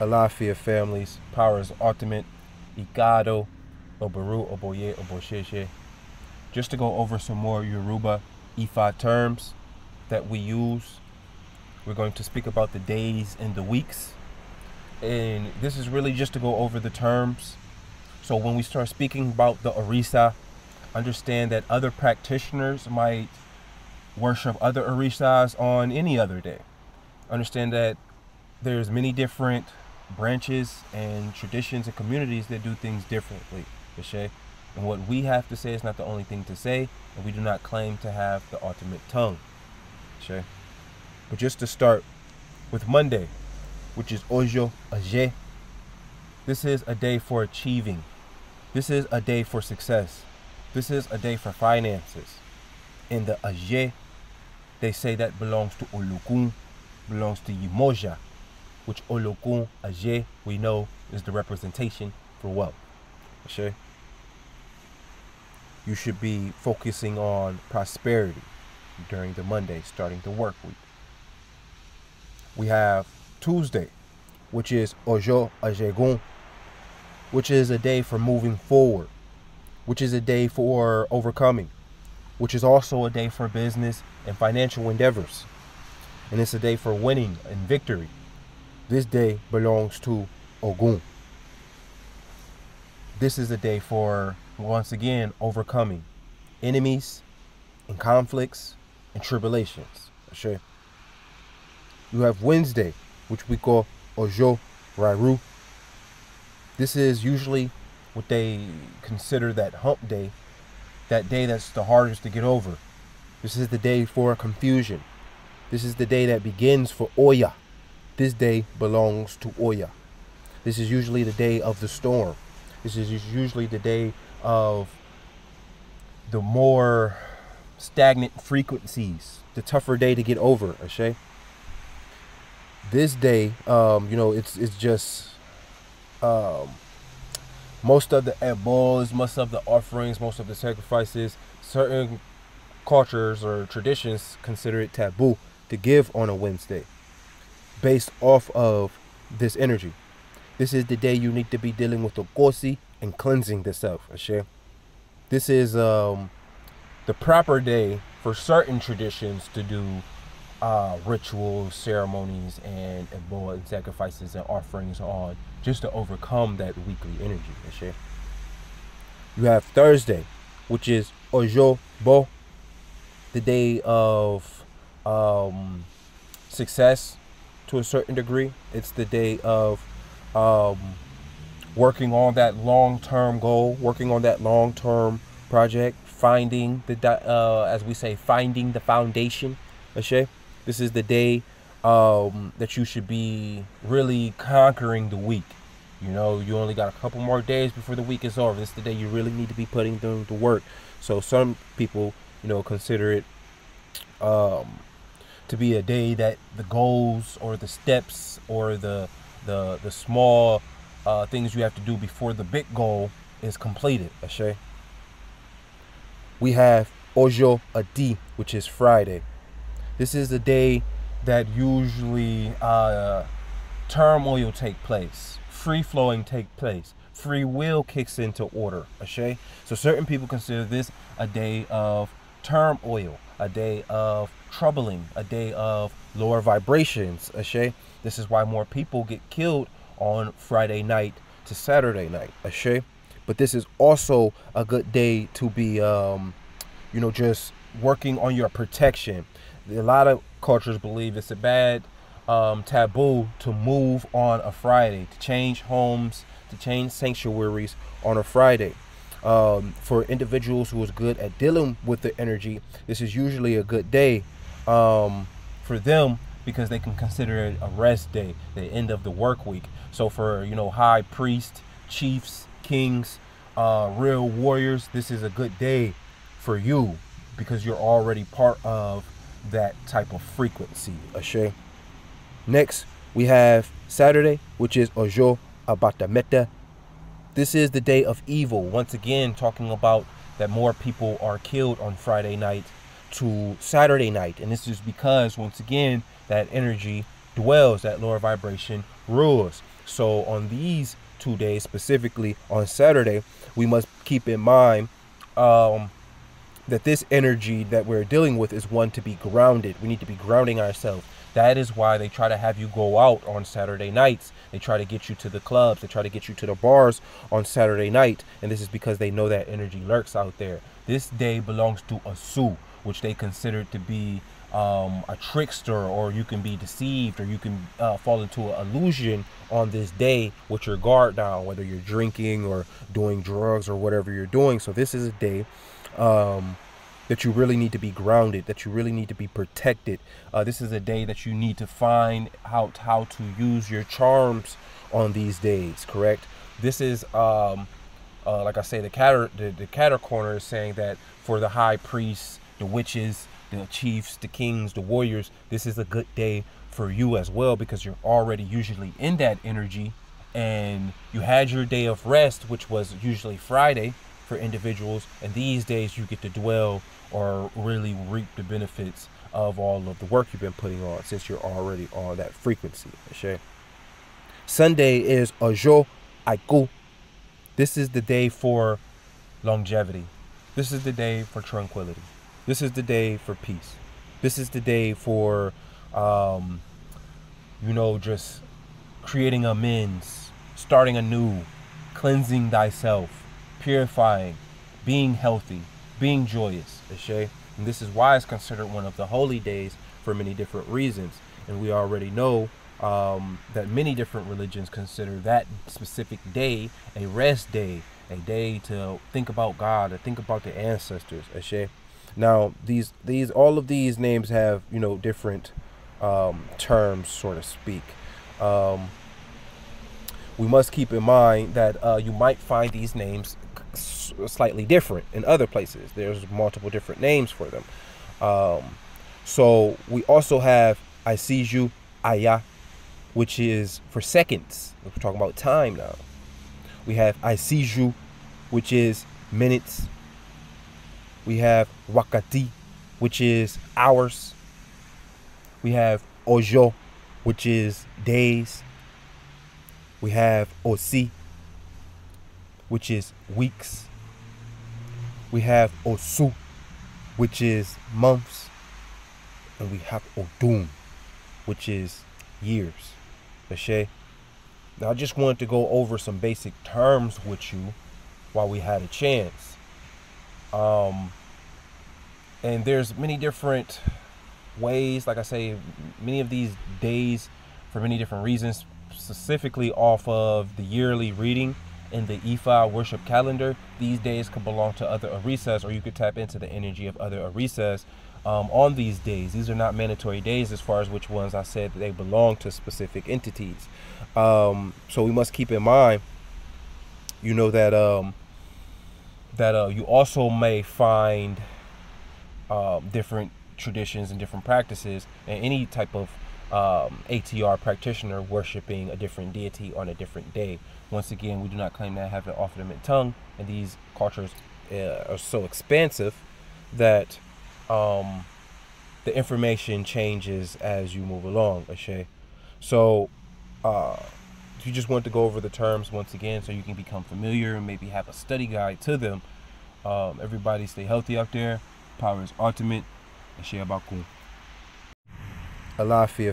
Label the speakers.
Speaker 1: Alafia families, power is ultimate, Ikado, Obaru, Oboye, Obosheshe. Just to go over some more Yoruba Ifa terms that we use. We're going to speak about the days and the weeks. And this is really just to go over the terms. So when we start speaking about the Orisa, understand that other practitioners might worship other Orisas on any other day. Understand that there's many different branches and traditions and communities that do things differently. And what we have to say is not the only thing to say, and we do not claim to have the ultimate tongue. But just to start with Monday, which is Ojo Aje, this is a day for achieving. This is a day for success. This is a day for finances. In the Aje, they say that belongs to Olokun, belongs to Yimoja, which Olokun, Aje, we know is the representation for wealth. You should be focusing on prosperity during the Monday, starting the work week. We have Tuesday, which is Ojo Ajegun, which is a day for moving forward, which is a day for overcoming, which is also a day for business and financial endeavors. And it's a day for winning and victory. This day belongs to Ogun. This is a day for, once again, overcoming enemies and conflicts and tribulations. You have Wednesday, which we call Ojo Raru. This is usually what they consider that hump day, that day that's the hardest to get over. This is the day for confusion. This is the day that begins for Oya. This day belongs to Oya. This is usually the day of the storm. This is usually the day of the more stagnant frequencies, the tougher day to get over. This day, it's just most of the ebos, most of the offerings, most of the sacrifices. Certain cultures or traditions consider it taboo to give on a Wednesday based off of this energy. This is the day you need to be dealing with the kosi and cleansing the self. This is the proper day for certain traditions to do rituals, ceremonies, and sacrifices and offerings on, just to overcome that weekly energy. You have Thursday, which is Ojo Bo, the day of success to a certain degree. It's the day of working on that long-term goal, working on that long-term project, finding the as we say, finding the foundation. This is the day that you should be really conquering the week. You only got a couple more days before the week is over. This is the day you really need to be putting through the work. So some people, consider it to be a day that the goals or the steps or the small things you have to do before the big goal is completed. We have Ojo Adi, which is Friday. This is the day that usually turmoil take place, free flowing take place, free will kicks into order. So certain people consider this a day of turmoil, a day of troubling, a day of lower vibrations. This is why more people get killed on Friday night to Saturday night. But this is also a good day to be just working on your protection. A lot of cultures believe it's a bad taboo to move on a Friday, to change homes, to change sanctuaries on a Friday. For individuals who is good at dealing with the energy, this is usually a good day for them, because they can consider it a rest day, the end of the work week. So for high priests, chiefs, kings, real warriors, this is a good day for you, because you're already part of that type of frequency. Next, we have Saturday, which is Ojo Abatameta. This is the day of evil. Once again, talking about that more people are killed on Friday night to Saturday night. And this is because, once again, that energy dwells, that lower vibration, rules. So on these 2 days, specifically on Saturday, we must keep in mind that this energy that we're dealing with is one to be grounded. We need to be grounding ourselves. That is why they try to have you go out on Saturday nights. They try to get you to the clubs. They try to get you to the bars on Saturday night. And this is because they know that energy lurks out there. This day belongs to a Su, which they consider to be a trickster, or you can be deceived, or you can fall into an illusion on this day with your guard down, whether you're drinking or doing drugs or whatever you're doing. So this is a day that you really need to be grounded, that you really need to be protected. This is a day that you need to find out how to use your charms on these days, correct? This is, like I say, the Catter Corner is saying that for the high priests, the witches, the chiefs, the kings, the warriors, this is a good day for you as well, because you're already usually in that energy, and you had your day of rest, which was usually Friday for individuals, and these days you get to dwell or really reap the benefits of all of the work you've been putting on, since you're already on that frequency. Okay? Sunday is Ojo Aiku. This is the day for longevity. This is the day for tranquility. This is the day for peace. This is the day for you know, just creating amends, starting anew, cleansing thyself, purifying, being healthy, being joyous. Okay? And this is why it's considered one of the holy days for many different reasons. And we already know that many different religions consider that specific day a rest day, a day to think about God, to think about the ancestors. Okay? Now, all of these names have, you know, different terms, so to speak. We must keep in mind that you might find these names slightly different in other places. There's multiple different names for them. So we also have Aisiju Aya, which is for seconds. We're talking about time now. We have Aisiju, which is minutes. We have Wakati, which is hours. We have Ojo, which is days. We have Osi, which is weeks. We have Osu, which is months. And we have Odun, which is years. Okay? Now, I just wanted to go over some basic terms with you while we had a chance. And there's many different ways, like I say, many of these days for many different reasons, specifically off of the yearly reading in the Ifa Worship calendar. These days could belong to other Orisas, or you could tap into the energy of other Orisas on these days. These are not mandatory days as far as which ones I said that they belong to specific entities. So we must keep in mind, you know, that you also may find different traditions and different practices, and any type of ATR practitioner worshiping a different deity on a different day. Once again, we do not claim to have an off-limit tongue, and these cultures are so expansive that the information changes as you move along. Okay? So you just want to go over the terms once again so you can become familiar and maybe have a study guide to them. Everybody stay healthy out there. Power is ultimate. Alafia.